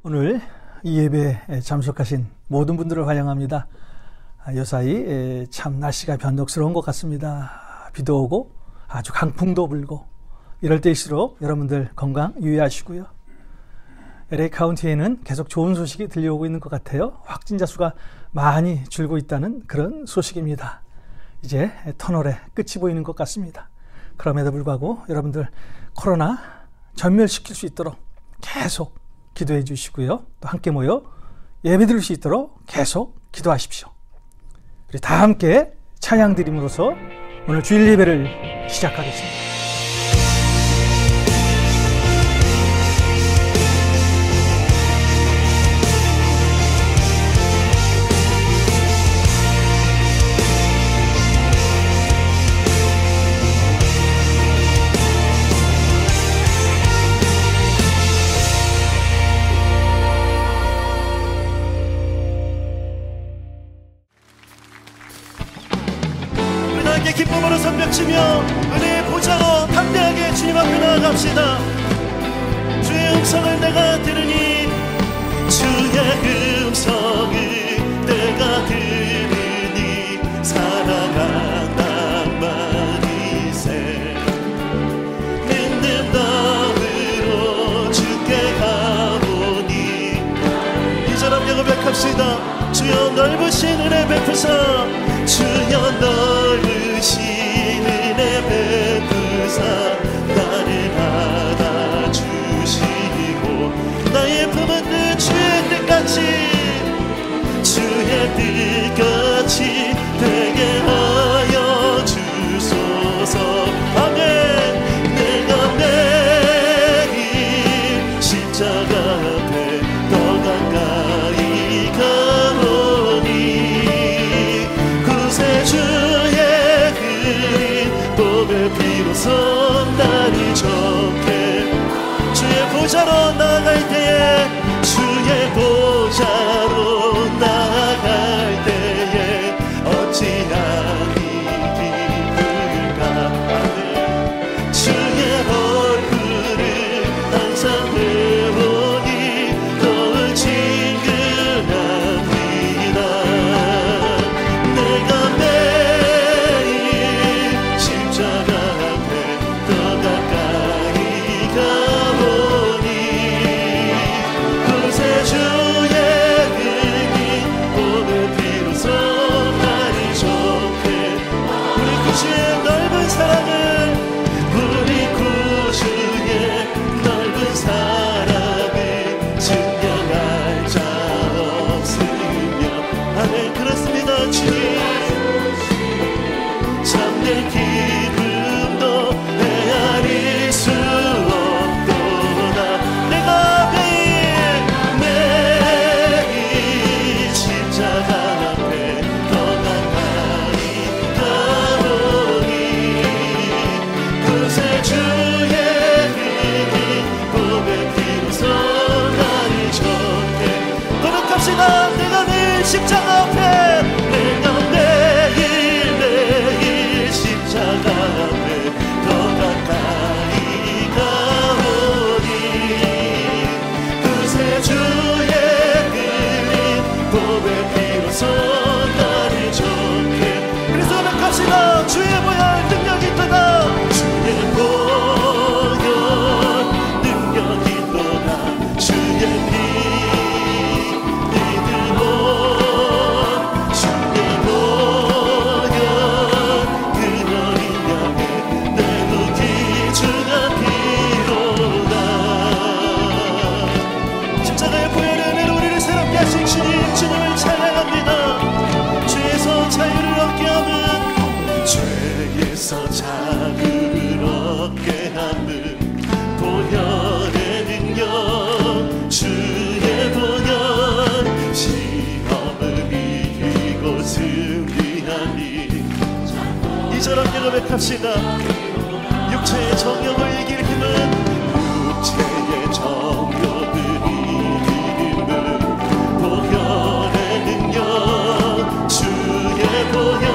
오늘 이 예배에 참석하신 모든 분들을 환영합니다. 요사이 참 날씨가 변덕스러운 것 같습니다. 비도 오고 아주 강풍도 불고 이럴 때일수록 여러분들 건강 유의하시고요. LA 카운티에는 계속 좋은 소식이 들려오고 있는 것 같아요. 확진자 수가 많이 줄고 있다는 그런 소식입니다. 이제 터널의 끝이 보이는 것 같습니다. 그럼에도 불구하고 여러분들 코로나 전멸시킬 수 있도록 계속 기도해 주시고요. 또 함께 모여 예배 드릴 수 있도록 계속 기도하십시오. 우리 다 함께 찬양 드림으로써 오늘 주일 예배를 시작하겠습니다. 기쁨으로 선벽치며 은혜의 보좌로 담대하게 주님 앞에 나아갑시다. 주의 음성을 내가 들으니 주의 음성을 내가 들으니 사랑한단 말이세. 믿는다으로 주께 가보니 이처럼 고백합시다. 주여 넓으신 은혜 베푸사. 주여 넓으신 은혜 베푸사 나를 안아주시고 나의 품은 그 주의 뜻같이 주의 뜻같이 되게 하여 주소서. 아멘. 내가 매일 십자가 앞에 더 가까이 가보니 주의 그린 몸의 비로소 나를 좋게. 주의 보좌로 나아갈 때에 주의 보좌로 나아갈 때에 어찌하니 기쁠까. 주의 얼굴을 항상 배우니 더욱 친근합니다. 내가 매일 십자가 앞에 더 가까이 가보니 그새 주의 그린 몸의 비로소 나를 좋게. 우리 구주의 넓은 사랑을 우리 구주의 넓은 사랑을 증명할 자 없으며. 아멘. 그렇습니다. 주님 참된 기쁨도 헤아릴 수 없도다. 내가 매일 십자가 앞에 더 가까이 가보니 그새 주의 그린 몸의 비로소 나를 좋게. 고백합시다. 내가 매일 십자가 앞에 내가 매일 십자가 앞에 더 가까이 가보니 그새 주의 그린 몸의 비로소 나를 좋게. 그래서 고백합시다. 주의 보혈 능력이 있도다. 주의 보혈 능력이 있도다. 주의 피 믿음으로 주의 보혈 그널 인하여 내도 귀중한 피로다. 십자가의 보혈의 은혜로 우리를 새롭게 하신 주님, 주님을 찬양합니다. 죄에서 자유를 얻게 하는 죄에서 자유를 얻게 하는 보혈의 능력. 주의 보혈 시험을 이기고 승리하니 이처럼 고백합시다. 육체의 정욕을 이길 힘은 육체의 정욕을 이길 힘은 보혈의 능력. 주의 보혈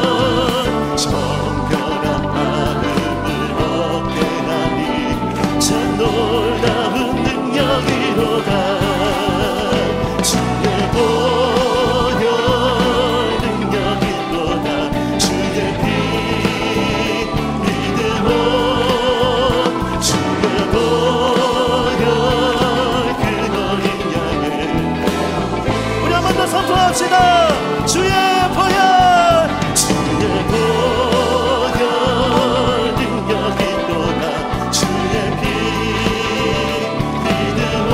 정결한 마음을 얻게 하니 참 놀라운 능력이로다. 합시다. 주의 보혈, 주의 보혈 능력이 떠나 주의 피 믿음으로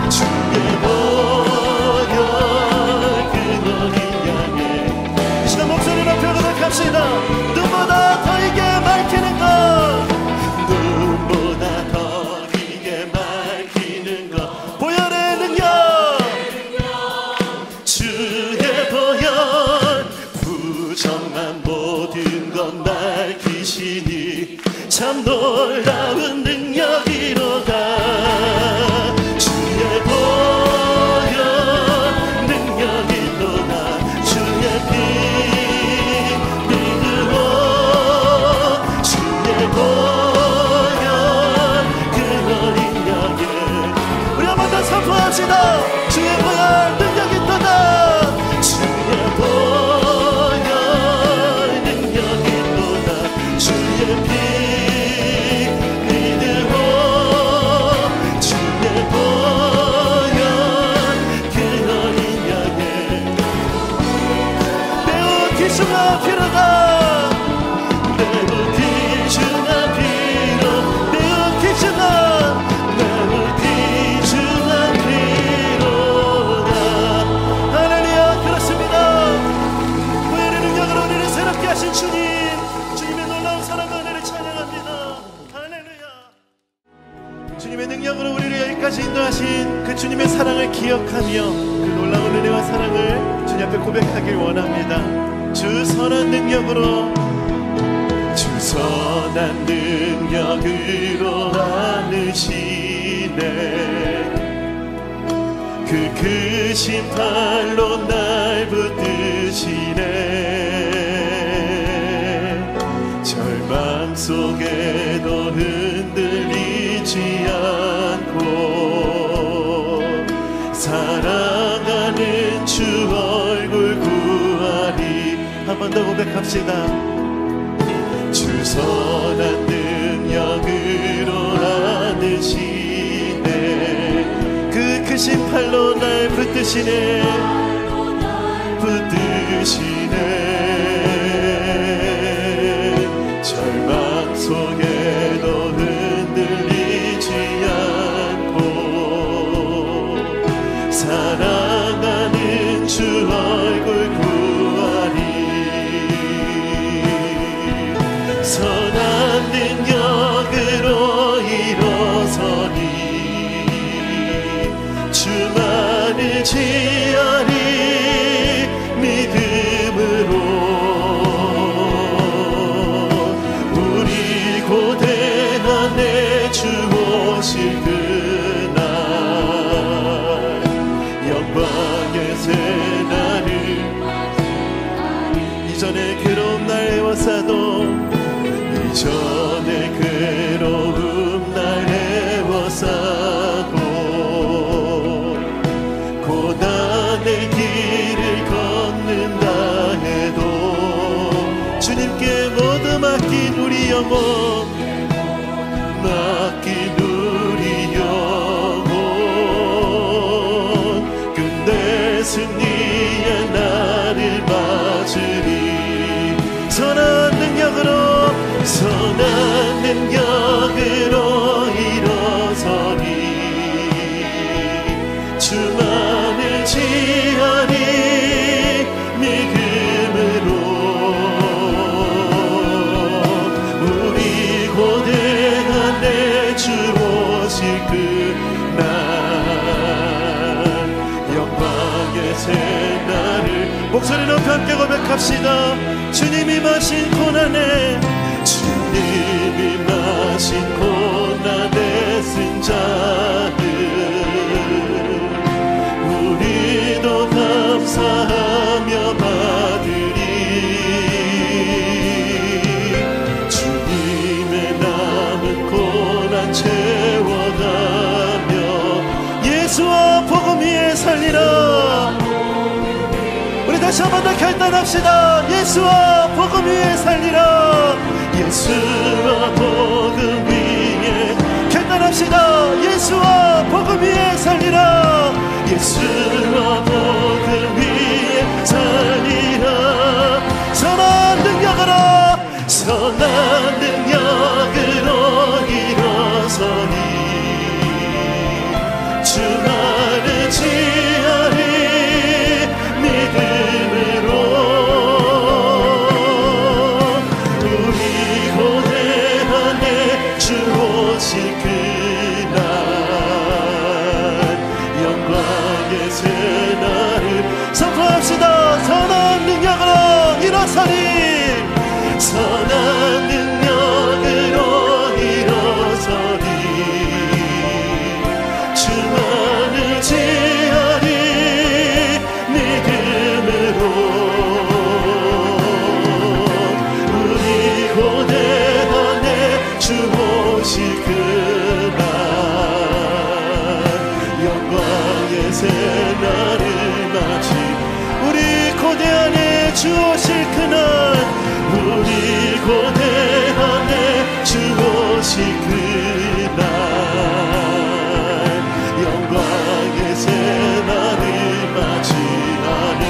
주의 보혈 그너를 향해 이 시간 목소리 높여 고백합시다. 눈보다 더 이게 밝히는 것, 눈보다 더 이게 밝히는 것, 보혈의 능력, 주의 보혈 부정한 모든 것 밝히시니 참 놀라운 능력이로다. 주의 보혈 능력이 또다 주의 피 믿음으로 주의 보혈 그너를 향해 우리 한 번 더 선포합시다. 주의 보혈 능력이 또다 주의 보혈 능력이 또다 주의 피 믿음으로 주의 보혈 그너를 향해 매우 귀중한 피로다. 매우 귀중한 피로, 매우 귀중한 피로다. 할렐루야. 그렇습니다. 보혈의 능력으로 우리를 새롭게 하신 주님, 주님의 놀라운 사랑과 은혜를 찬양합니다. 할렐루야. 주님의 능력으로 우리를 여기까지 인도하신 그 주님의 사랑을 기억하며 그 놀라운 은혜와 사랑을 주님 앞에 고백하길 원합니다. 주 선한 능력으로, 주 선한 능력으로 안으시네. 그 크신 팔로 날 붙드시네. 절망 속에도 흔들리지 않고 사랑하는 주 얼굴 구하리. 한 번 더 고백합시다. 주 선한 능력으로 안으시네. 그 크신 팔로 날 붙드시네. 붙드시네. 절망 속에도 흔들리지 않고 사랑하는 주 얼굴 구하리. 선한 능력으로 일어서니 주만을 지하리. 믿음으로 우리 고대한 내 주 오실 그날 영광의 새날을 이전에 괴로운 날 해왔사도 이전에 괴로움 날 해왔사도 고난의 길을 걷는다 해도 주님께 모두 맡긴 우리 영혼, 맡긴 우리 영혼 끝내 승리의 날을 맞으리. 선한 능력으로, 선한 능력으로 일어서니 주만을 지하리. 믿음으로 우리 고대한 내 주 오실 그날 영광의 새날을 목소리 높여 함께 고백합시다. 주님이 마신 고난에, 주님이 마신 고난에 쓴 자들 우리도 감사하며 받으리. 주님의 남은 고난 채워가며 예수와 복음 위에 살리라. 우리 다시 한번 더 결단합시다. 예수와 복음 위에 살리라. 예수와 복음 위에 결단합시다. 예수와 복음 위에 살리라. 예수와 복음 영광의 새날을 선포합시다. 선한 능력으로 일어서리, 선한 능력으로 일어서리, 주만을 지하리 믿음으로. 우리 고대하네 주 오실 그날, 영광의 새날을 맞이. 우리 고대하네 주 오실 그날, 우리 고대하네 주 오실 그날, 영광의 새날을 맞이하니.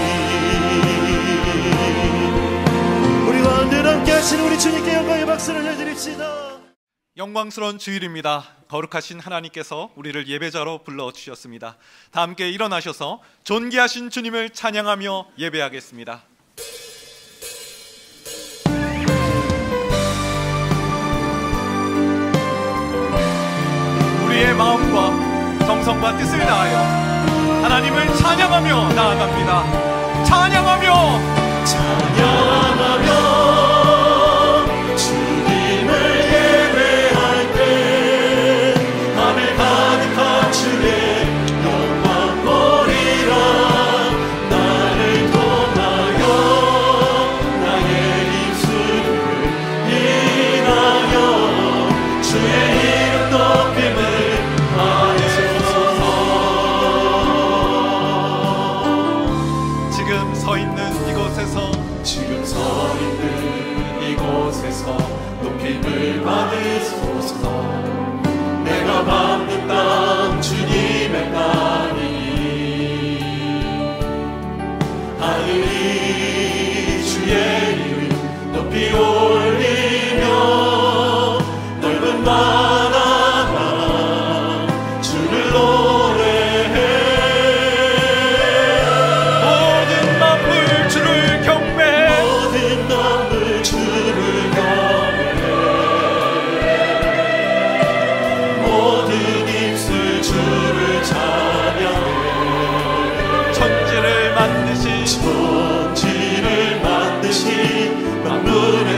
우리와 늘 함께 하신 우리 주님께 영광의 박수를 해드립시다. 영광스러운 주일입니다. 거룩하신 하나님께서 우리를 예배자로 불러주셨습니다. 다 함께 일어나셔서 존귀하신 주님을 찬양하며 예배하겠습니다. 우리의 마음과 정성과 뜻을 다하여 하나님을 찬양하며 나아갑니다. 찬양하며 주님을 예배할 때 하늘 가득한 주의 영광 보리라. 나를 통하여 나의 입술을 인하여 주의 이름 높임을 하소서. 지금 서 있는 이곳에서 높임을 받으소서. 내가 밟는 땅 주님의 땅이니 하늘이 주의 이름 높이 올리며 넓은 나라가 주를 노래해. 모든 만물 주를 경배, 모든 만물 주를 경배, 모든 입술 주를 찬양해. 천지를 만드신 만물의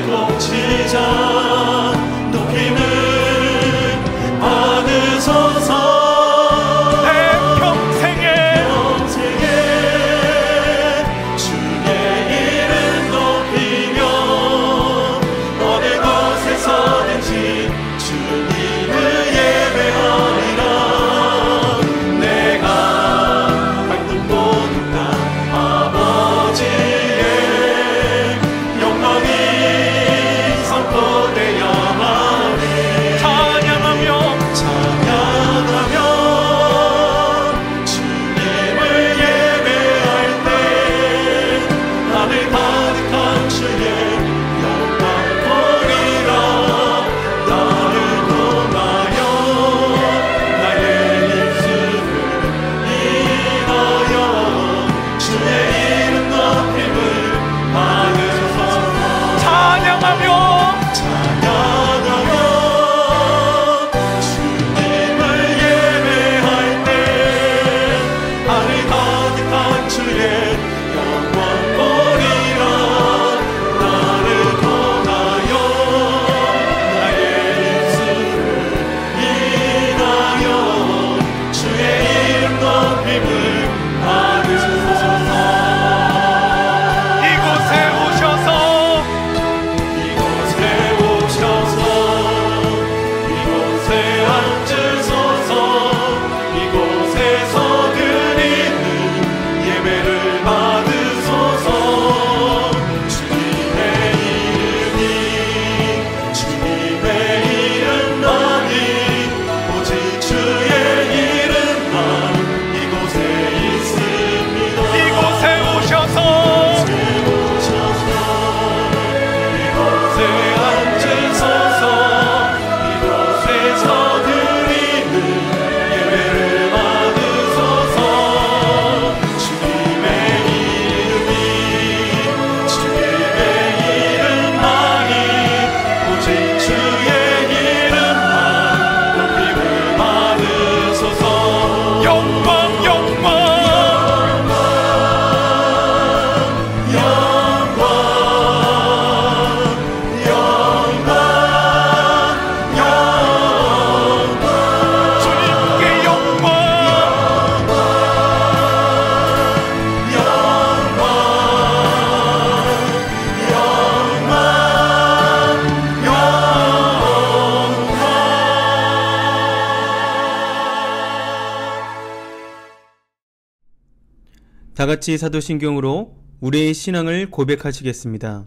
다 같이 사도신경으로 우리의 신앙을 고백하시겠습니다.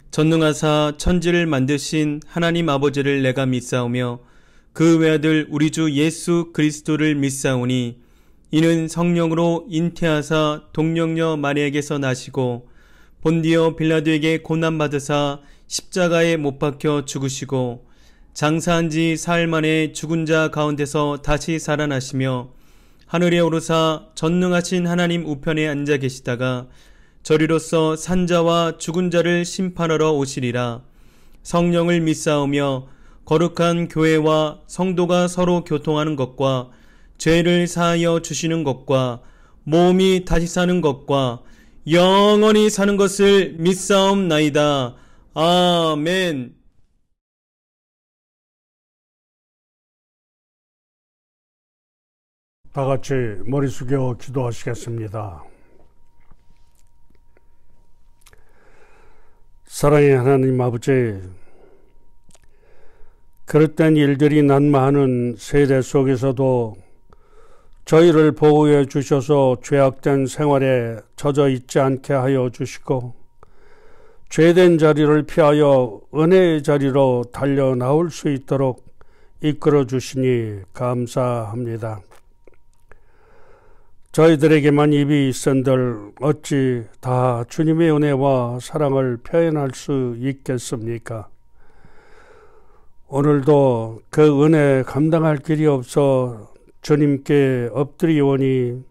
전능하사 천지를 만드신 하나님 아버지를 내가 믿사오며 그 외아들 우리 주 예수 그리스도를 믿사오니 이는 성령으로 잉태하사 동령녀 마리아에게서 나시고 본디오 빌라도에게 고난받으사 십자가에 못 박혀 죽으시고 장사한 지 사흘 만에 죽은 자 가운데서 다시 살아나시며 하늘에 오르사 전능하신 하나님 우편에 앉아 계시다가 저리로서 산자와 죽은 자를 심판하러 오시리라. 성령을 믿사오며 거룩한 교회와 성도가 서로 교통하는 것과 죄를 사하여 주시는 것과 몸이 다시 사는 것과 영원히 사는 것을 믿사옵나이다. 아멘. 다 같이 머리 숙여 기도하시겠습니다. 사랑의 하나님 아버지, 그릇된 일들이 난무하는 세대 속에서도 저희를 보호해 주셔서 죄악된 생활에 젖어 있지 않게 하여 주시고 죄된 자리를 피하여 은혜의 자리로 달려 나올 수 있도록 이끌어 주시니 감사합니다. 저희들에게만 입이 있은들 어찌 다 주님의 은혜와 사랑을 표현할 수 있겠습니까? 오늘도 그 은혜 감당할 길이 없어 주님께 엎드리오니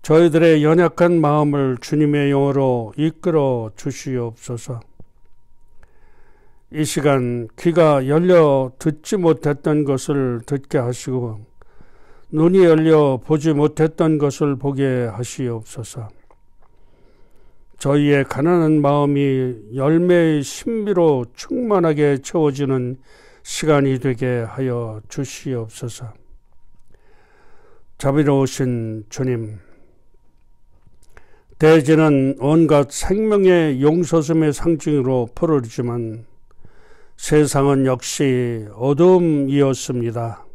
저희들의 연약한 마음을 주님의 영으로 이끌어 주시옵소서. 이 시간 귀가 열려 듣지 못했던 것을 듣게 하시고 눈이 열려 보지 못했던 것을 보게 하시옵소서. 저희의 가난한 마음이 열매의 신비로 충만하게 채워지는 시간이 되게 하여 주시옵소서. 자비로우신 주님, 대지는 온갖 생명의 용서심의 상징으로 푸르지만 세상은 역시 어둠이었습니다.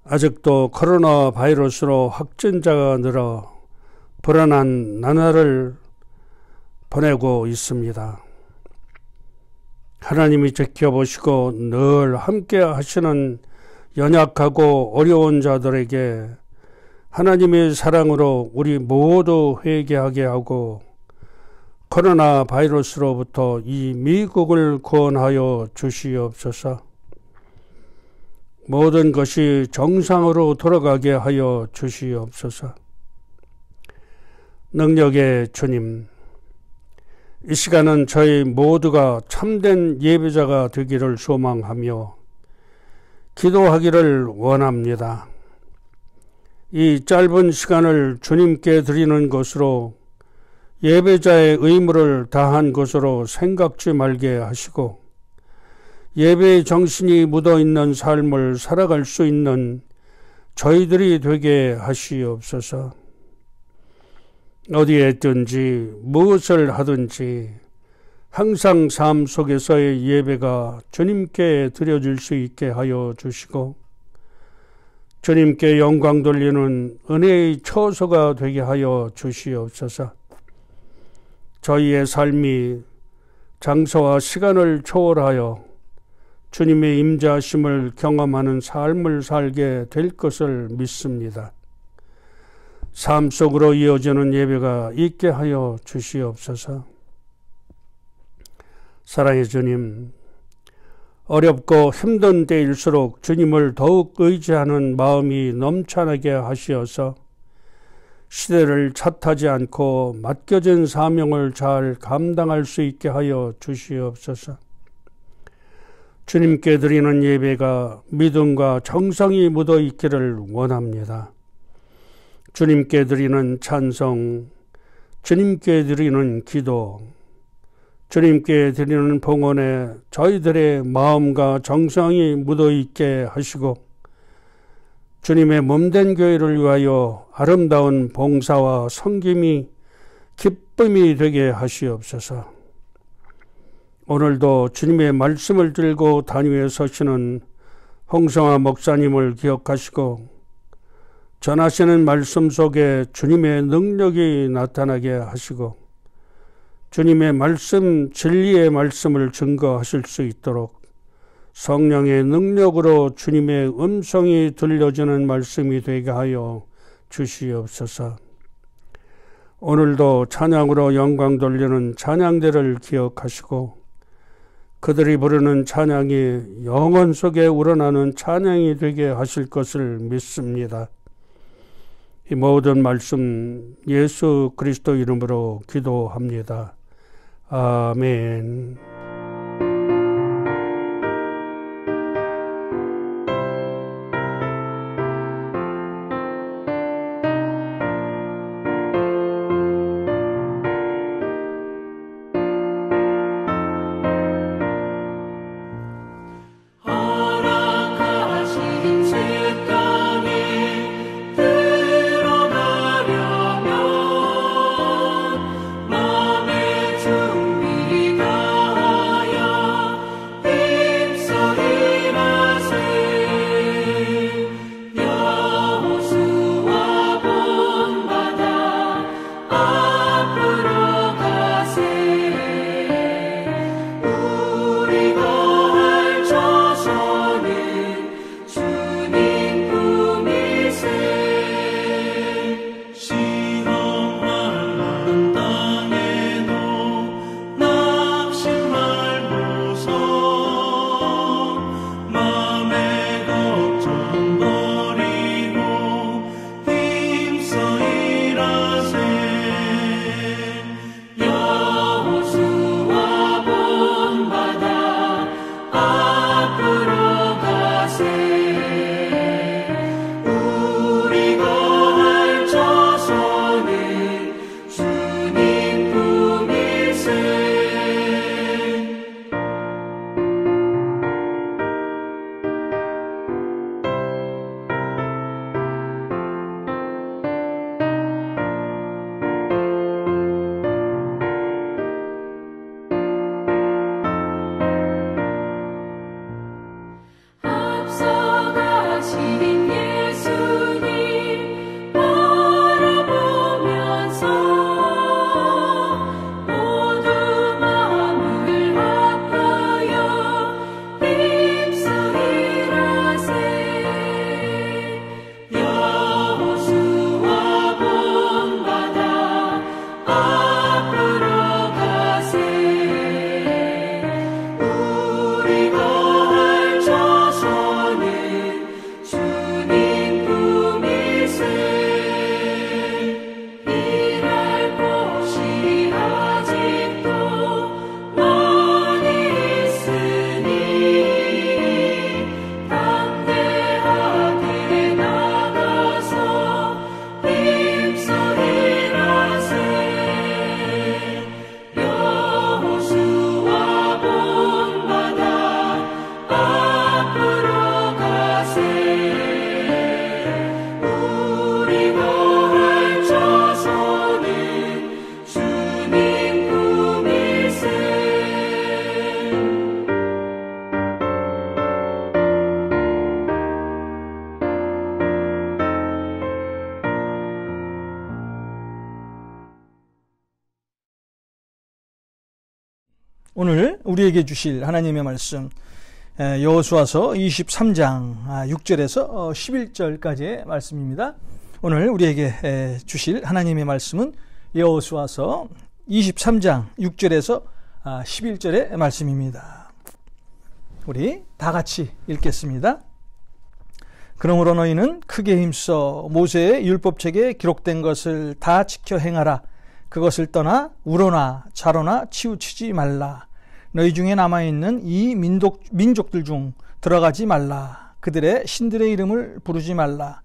아직도 코로나 바이러스로 확진자가 늘어 불안한 나날을 보내고 있습니다. 하나님이 지켜보시고 늘 함께 하시는 연약하고 어려운 자들에게 하나님의 사랑으로 우리 모두 회개하게 하고 코로나 바이러스로부터 이 미국을 구원하여 주시옵소서. 모든 것이 정상으로 돌아가게 하여 주시옵소서. 능력의 주님, 이 시간은 저희 모두가 참된 예배자가 되기를 소망하며 기도하기를 원합니다. 이 짧은 시간을 주님께 드리는 것으로 예배자의 의무를 다한 것으로 생각지 말게 하시고 예배의 정신이 묻어있는 삶을 살아갈 수 있는 저희들이 되게 하시옵소서. 어디에 있든지 무엇을 하든지 항상 삶 속에서의 예배가 주님께 드려질 수 있게 하여 주시고 주님께 영광 돌리는 은혜의 처소가 되게 하여 주시옵소서. 저희의 삶이 장소와 시간을 초월하여 주님의 임재하심을 경험하는 삶을 살게 될 것을 믿습니다. 삶 속으로 이어지는 예배가 있게 하여 주시옵소서. 사랑의 주님, 어렵고 힘든 때일수록 주님을 더욱 의지하는 마음이 넘쳐나게 하시어서 시대를 탓하지 않고 맡겨진 사명을 잘 감당할 수 있게 하여 주시옵소서. 주님께 드리는 예배가 믿음과 정성이 묻어 있기를 원합니다. 주님께 드리는 찬송, 주님께 드리는 기도, 주님께 드리는 봉헌에 저희들의 마음과 정성이 묻어 있게 하시고 주님의 몸된 교회를 위하여 아름다운 봉사와 섬김이 기쁨이 되게 하시옵소서. 오늘도 주님의 말씀을 들고 단위에 서시는 홍성화 목사님을 기억하시고 전하시는 말씀 속에 주님의 능력이 나타나게 하시고 주님의 말씀, 진리의 말씀을 증거하실 수 있도록 성령의 능력으로 주님의 음성이 들려주는 말씀이 되게 하여 주시옵소서. 오늘도 찬양으로 영광 돌리는 찬양대를 기억하시고 그들이 부르는 찬양이 영혼 속에 우러나는 찬양이 되게 하실 것을 믿습니다. 이 모든 말씀 예수 그리스도 이름으로 기도합니다. 아멘. 오늘 우리에게 주실 하나님의 말씀 여호수아서 23장 6절에서 11절까지의 말씀입니다. 오늘 우리에게 주실 하나님의 말씀은 여호수아서 23장 6절에서 11절의 말씀입니다. 우리 다 같이 읽겠습니다. 그러므로 너희는 크게 힘써 모세의 율법책에 기록된 것을 다 지켜 행하라. 그것을 떠나 우러나 자로나 치우치지 말라. 너희 중에 남아있는 이 민족들 중 들어가지 말라. 그들의 신들의 이름을 부르지 말라.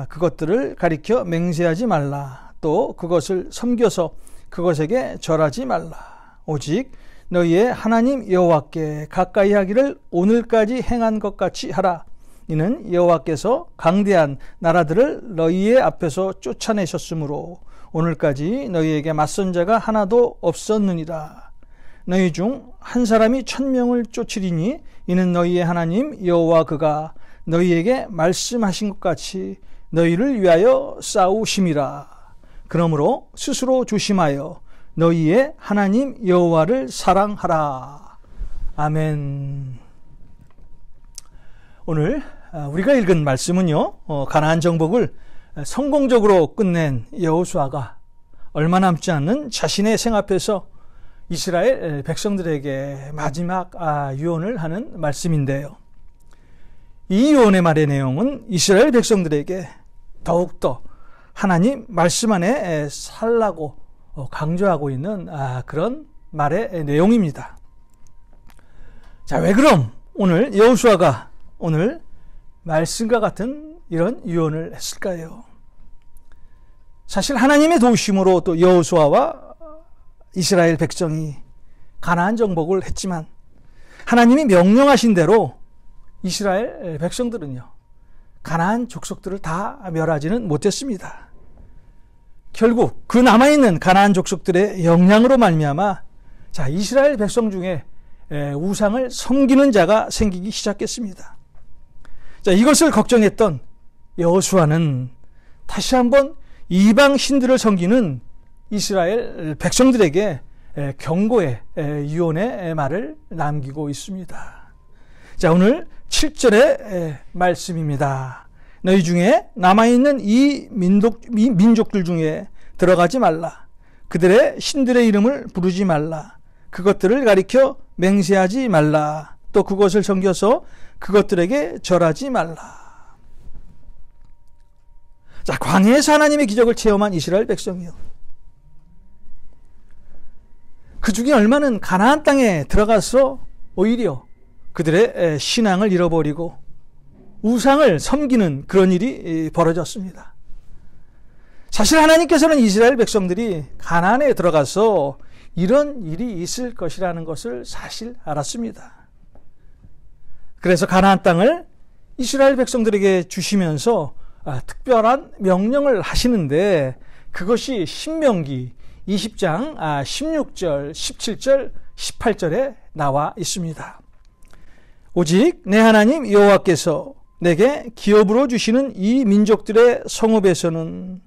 그것들을 가리켜 맹세하지 말라. 또 그것을 섬겨서 그것에게 절하지 말라. 오직 너희의 하나님 여호와께 가까이 하기를 오늘까지 행한 것 같이 하라. 이는 여호와께서 강대한 나라들을 너희의 앞에서 쫓아내셨으므로 오늘까지 너희에게 맞선 자가 하나도 없었느니라. 너희 중 한 사람이 1000명을 쫓으리니 이는 너희의 하나님 여호와 그가 너희에게 말씀하신 것 같이 너희를 위하여 싸우심이라. 그러므로 스스로 조심하여 너희의 하나님 여호와를 사랑하라. 아멘. 오늘 우리가 읽은 말씀은요, 가나안 정복을 성공적으로 끝낸 여호수아가 얼마 남지 않는 자신의 생 앞에서 이스라엘 백성들에게 마지막 유언을 하는 말씀인데요. 이 유언의 말의 내용은 이스라엘 백성들에게 더욱더 하나님 말씀 안에 살라고 강조하고 있는 그런 말의 내용입니다. 자, 왜 그럼 오늘 여호수아가 오늘 말씀과 같은 이런 유언을 했을까요? 사실 하나님의 도우심으로 또 여호수아와 이스라엘 백성이 가나안 정복을 했지만 하나님이 명령하신 대로 이스라엘 백성들은요, 가나안 족속들을 다 멸하지는 못했습니다. 결국 그 남아있는 가나안 족속들의 영향으로 말미암아 자, 이스라엘 백성 중에 우상을 섬기는 자가 생기기 시작했습니다. 자, 이것을 걱정했던 여호수아는 다시 한번 이방 신들을 섬기는 이스라엘 백성들에게 경고의 유언의 말을 남기고 있습니다. 자, 오늘 7절의 말씀입니다. 너희 중에 남아있는 이 민족들 중에 들어가지 말라. 그들의 신들의 이름을 부르지 말라. 그것들을 가리켜 맹세하지 말라. 또 그것을 섬겨서 그것들에게 절하지 말라. 자, 광야에서 하나님의 기적을 체험한 이스라엘 백성이요, 그 중에 얼마는 가나안 땅에 들어가서 오히려 그들의 신앙을 잃어버리고 우상을 섬기는 그런 일이 벌어졌습니다. 사실 하나님께서는 이스라엘 백성들이 가나안에 들어가서 이런 일이 있을 것이라는 것을 사실 알았습니다. 그래서 가나안 땅을 이스라엘 백성들에게 주시면서 특별한 명령을 하시는데 그것이 신명기 20장 16절, 17절, 18절에 나와 있습니다. 오직 내 하나님 여호와께서 내게 기업으로 주시는 이 민족들의 성읍에서는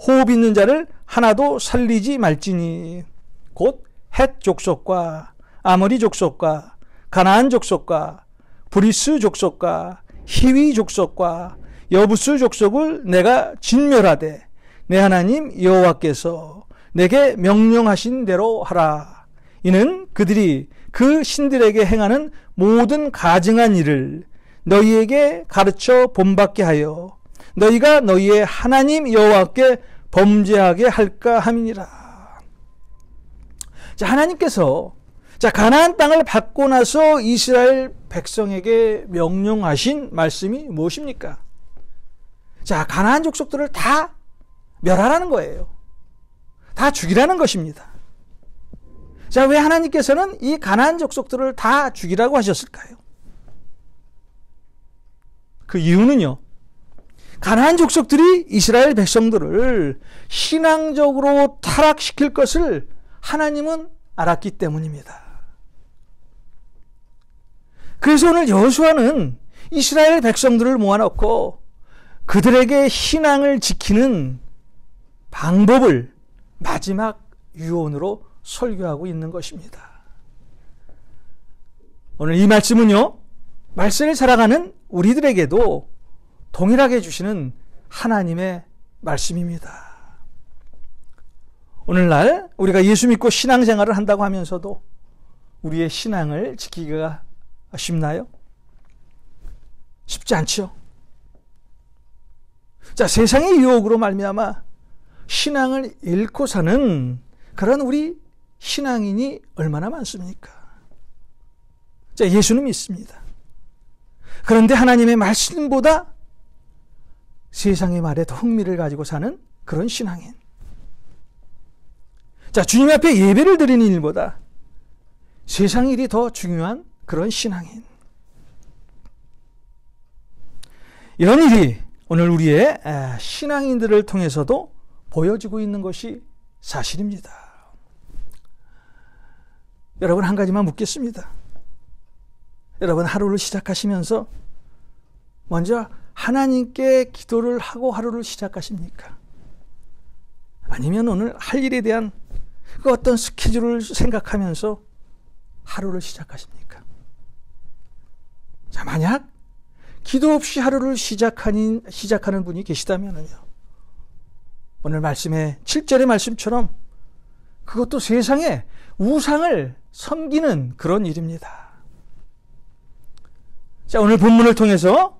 호흡 있는 자를 하나도 살리지 말지니 곧 헷 족속과 아모리 족속과 가나안 족속과 브리스 족속과 히위 족속과 여부스 족속을 내가 진멸하되 내 하나님 여호와께서 내게 명령하신 대로 하라. 이는 그들이 그 신들에게 행하는 모든 가증한 일을 너희에게 가르쳐 본받게 하여 너희가 너희의 하나님 여호와께 범죄하게 할까 함이니라. 자, 하나님께서 가나안 땅을 받고 나서 이스라엘 백성에게 명령하신 말씀이 무엇입니까? 자, 가나안 족속들을 다 멸하라는 거예요. 다 죽이라는 것입니다. 자, 왜 하나님께서는 이 가나안 족속들을 다 죽이라고 하셨을까요? 그 이유는요, 가나안 족속들이 이스라엘 백성들을 신앙적으로 타락시킬 것을 하나님은 알았기 때문입니다. 그래서 오늘 여호수아는 이스라엘 백성들을 모아놓고 그들에게 신앙을 지키는 방법을 마지막 유언으로 설교하고 있는 것입니다. 오늘 이 말씀은요, 말씀을 살아가는 우리들에게도 동일하게 주시는 하나님의 말씀입니다. 오늘날 우리가 예수 믿고 신앙생활을 한다고 하면서도 우리의 신앙을 지키기가 쉽나요? 쉽지 않죠. 자, 세상의 유혹으로 말미암아 신앙을 잃고 사는 그런 우리 신앙인이 얼마나 많습니까? 자, 예수는 믿습니다. 그런데 하나님의 말씀보다 세상의 말에 더 흥미를 가지고 사는 그런 신앙인. 자, 주님 앞에 예배를 드리는 일보다 세상 일이 더 중요한 그런 신앙인. 이런 일이 오늘 우리의 신앙인들을 통해서도 보여지고 있는 것이 사실입니다. 여러분, 한 가지만 묻겠습니다. 여러분, 하루를 시작하시면서 먼저 하나님께 기도를 하고 하루를 시작하십니까? 아니면 오늘 할 일에 대한 그 어떤 스케줄을 생각하면서 하루를 시작하십니까? 자, 만약 기도 없이 하루를 시작하는 분이 계시다면요, 오늘 말씀의 7절의 말씀처럼 그것도 세상에 우상을 섬기는 그런 일입니다. 자, 오늘 본문을 통해서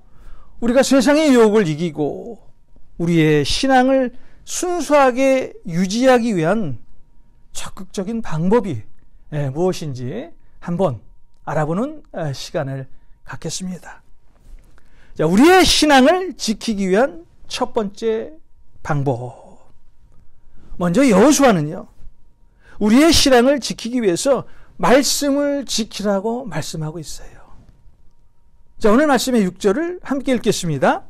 우리가 세상의 유혹을 이기고 우리의 신앙을 순수하게 유지하기 위한 적극적인 방법이 무엇인지 한번 알아보는 시간을 갖겠습니다. 자, 우리의 신앙을 지키기 위한 첫 번째 방법. 먼저 여호수아는요, 우리의 신앙을 지키기 위해서 말씀을 지키라고 말씀하고 있어요. 자, 오늘 말씀의 6절을 함께 읽겠습니다.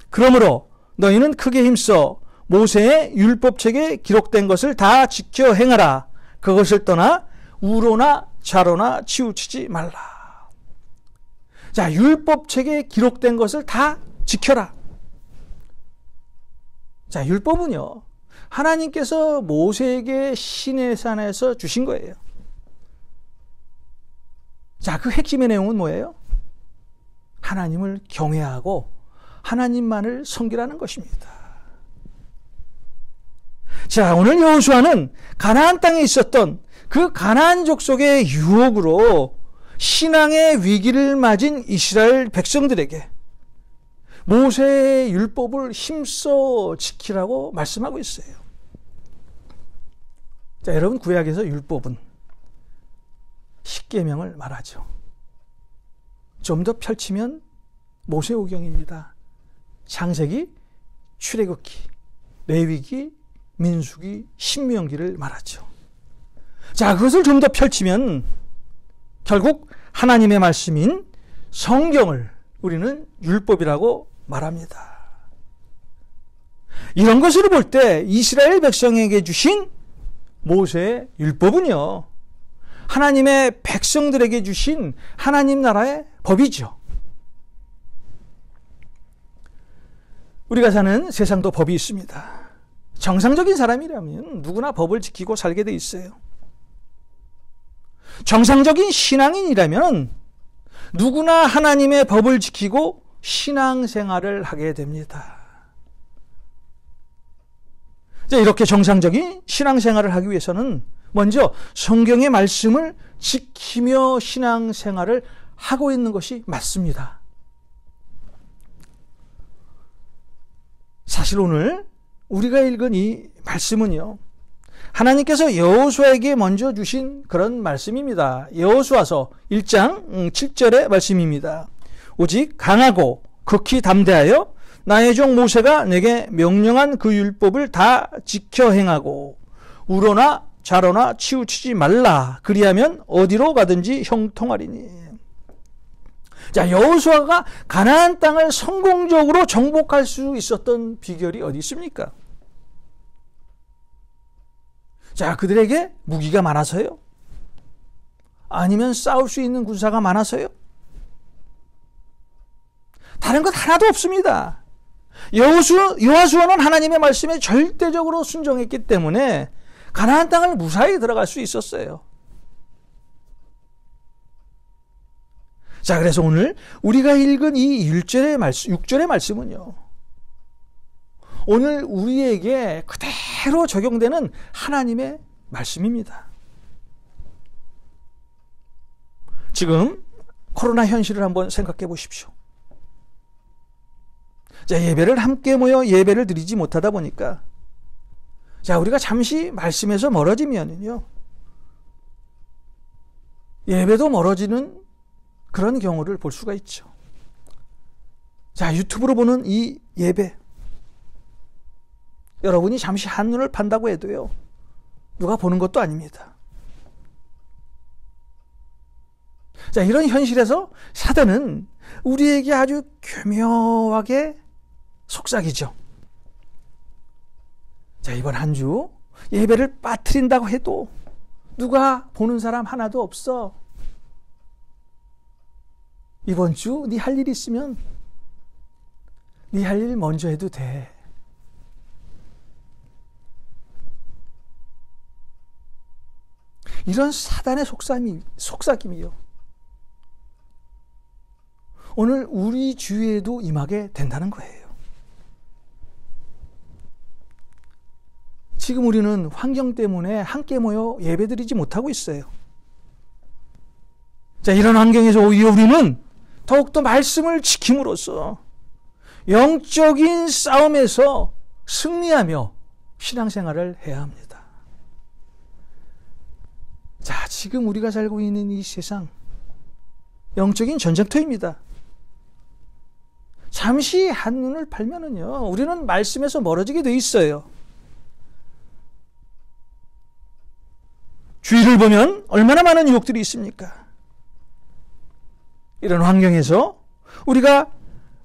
그러므로 너희는 크게 힘써 모세의 율법책에 기록된 것을 다 지켜 행하라. 그것을 떠나 우로나 좌로나 치우치지 말라. 자, 율법책에 기록된 것을 다 지켜라. 자, 율법은요, 하나님께서 모세에게 시내산에서 주신 거예요. 자, 그 핵심의 내용은 뭐예요? 하나님을 경외하고 하나님만을 섬기라는 것입니다. 자, 오늘 여호수아는 가나안 땅에 있었던 그 가나안 족속의 유혹으로 신앙의 위기를 맞은 이스라엘 백성들에게 모세의 율법을 힘써 지키라고 말씀하고 있어요. 자, 여러분, 구약에서 율법은 십계명을 말하죠. 좀 더 펼치면 모세오경입니다. 창세기, 출애굽기, 레위기, 민수기, 신명기를 말하죠. 자, 그것을 좀 더 펼치면 결국 하나님의 말씀인 성경을 우리는 율법이라고 말합니다. 이런 것으로 볼 때 이스라엘 백성에게 주신 모세의 율법은요, 하나님의 백성들에게 주신 하나님 나라의 법이죠. 우리가 사는 세상도 법이 있습니다. 정상적인 사람이라면 누구나 법을 지키고 살게 돼 있어요. 정상적인 신앙인이라면 누구나 하나님의 법을 지키고 신앙생활을 하게 됩니다. 자, 이렇게 정상적인 신앙생활을 하기 위해서는 먼저 성경의 말씀을 지키며 신앙생활을 하고 있는 것이 맞습니다. 사실 오늘 우리가 읽은 이 말씀은요, 하나님께서 여호수아에게 먼저 주신 그런 말씀입니다. 여호수아서 1장 7절의 말씀입니다. 오직 강하고 극히 담대하여 나의 종 모세가 내게 명령한 그 율법을 다 지켜 행하고 우로나 좌로나 치우치지 말라. 그리하면 어디로 가든지 형통하리니. 자, 여호수아가 가나안 땅을 성공적으로 정복할 수 있었던 비결이 어디 있습니까? 자, 그들에게 무기가 많아서요? 아니면 싸울 수 있는 군사가 많아서요? 다른 것 하나도 없습니다. 여호수아는 하나님의 말씀에 절대적으로 순종했기 때문에 가나안 땅을 무사히 들어갈 수 있었어요. 자, 그래서 오늘 우리가 읽은 이 6절의 말씀은요, 오늘 우리에게 그대로 적용되는 하나님의 말씀입니다. 지금 코로나 현실을 한번 생각해 보십시오. 자, 예배를 함께 모여 예배를 드리지 못하다 보니까, 자, 우리가 잠시 말씀에서 멀어지면요, 예배도 멀어지는 그런 경우를 볼 수가 있죠. 자, 유튜브로 보는 이 예배, 여러분이 잠시 한눈을 판다고 해도요, 누가 보는 것도 아닙니다. 자, 이런 현실에서 사단은 우리에게 아주 교묘하게 속삭이죠. 자, 이번 한 주 예배를 빠뜨린다고 해도 누가 보는 사람 하나도 없어. 이번 주 네 할 일 있으면 네 할 일 먼저 해도 돼. 이런 사단의 속삭임이요. 오늘 우리 주위에도 임하게 된다는 거예요. 지금 우리는 환경 때문에 함께 모여 예배드리지 못하고 있어요. 자, 이런 환경에서 오히려 우리는 더욱더 말씀을 지킴으로써 영적인 싸움에서 승리하며 신앙생활을 해야 합니다. 자, 지금 우리가 살고 있는 이 세상 영적인 전쟁터입니다. 잠시 한눈을 팔면은요, 우리는 말씀에서 멀어지게 돼 있어요. 주위를 보면 얼마나 많은 유혹들이 있습니까? 이런 환경에서 우리가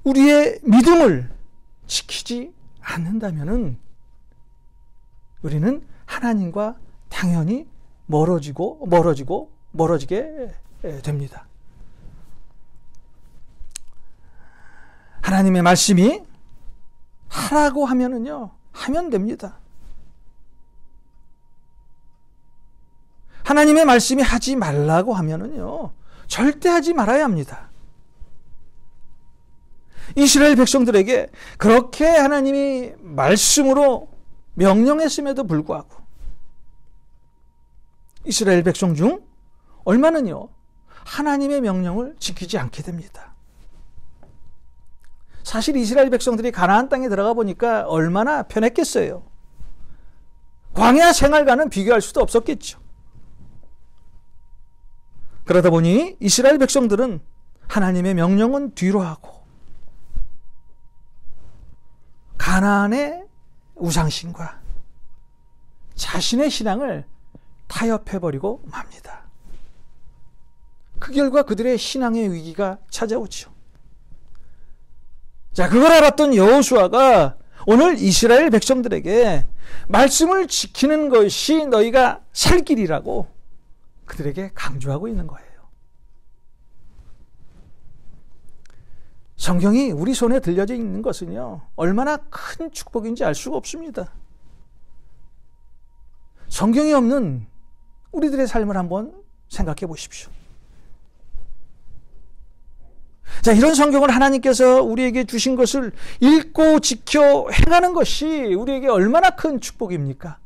우리의 믿음을 지키지 않는다면은 우리는 하나님과 당연히 멀어지게 됩니다. 하나님의 말씀이 하라고 하면은요, 하면 됩니다. 하나님의 말씀이 하지 말라고 하면은요, 절대 하지 말아야 합니다. 이스라엘 백성들에게 그렇게 하나님이 말씀으로 명령했음에도 불구하고 이스라엘 백성 중 얼마는요, 하나님의 명령을 지키지 않게 됩니다. 사실 이스라엘 백성들이 가나안 땅에 들어가 보니까 얼마나 편했겠어요. 광야 생활과는 비교할 수도 없었겠죠. 그러다 보니 이스라엘 백성들은 하나님의 명령은 뒤로 하고 가나안의 우상신과 자신의 신앙을 타협해버리고 맙니다. 그 결과 그들의 신앙의 위기가 찾아오죠. 자, 그걸 알았던 여호수아가 오늘 이스라엘 백성들에게 말씀을 지키는 것이 너희가 살 길이라고 그들에게 강조하고 있는 거예요. 성경이 우리 손에 들려져 있는 것은요, 얼마나 큰 축복인지 알 수가 없습니다. 성경이 없는 우리들의 삶을 한번 생각해 보십시오. 자, 이런 성경을 하나님께서 우리에게 주신 것을 읽고 지켜 행하는 것이 우리에게 얼마나 큰 축복입니까?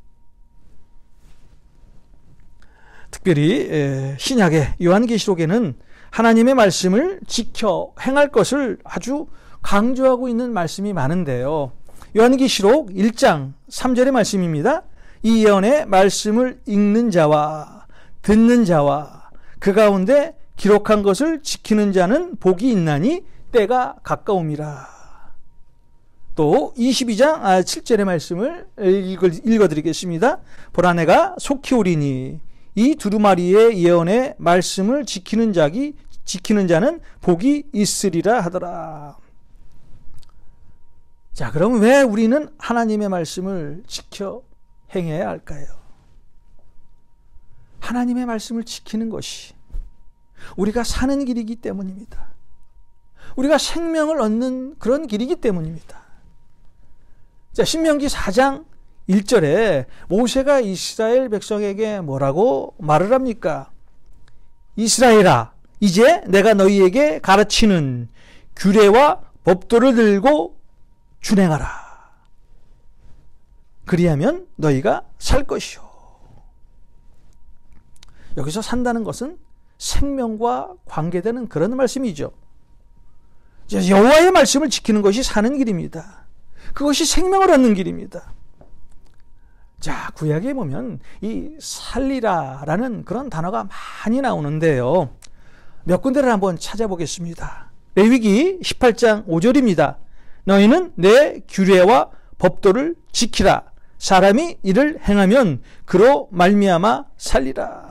특별히 신약의 요한계시록에는 하나님의 말씀을 지켜 행할 것을 아주 강조하고 있는 말씀이 많은데요. 요한계시록 1장 3절의 말씀입니다. 이 예언의 말씀을 읽는 자와 듣는 자와 그 가운데 기록한 것을 지키는 자는 복이 있나니 때가 가까움이라. 또 22장 7절의 말씀을 읽어드리겠습니다. 보라 내가 속히 오리니 이 두루마리의 예언의 말씀을 지키는 자는 복이 있으리라 하더라. 자, 그럼 왜 우리는 하나님의 말씀을 지켜 행해야 할까요? 하나님의 말씀을 지키는 것이 우리가 사는 길이기 때문입니다. 우리가 생명을 얻는 그런 길이기 때문입니다. 자, 신명기 4장 1절에 모세가 이스라엘 백성에게 뭐라고 말을 합니까? 이스라엘아, 이제 내가 너희에게 가르치는 규례와 법도를 들고 준행하라. 그리하면 너희가 살 것이요. 여기서 산다는 것은 생명과 관계되는 그런 말씀이죠. 여호와의 말씀을 지키는 것이 사는 길입니다. 그것이 생명을 얻는 길입니다. 자, 구약에 보면 이 살리라라는 그런 단어가 많이 나오는데요. 몇 군데를 한번 찾아보겠습니다. 레위기 18장 5절입니다. 너희는 내 규례와 법도를 지키라. 사람이 이를 행하면 그로 말미암아 살리라.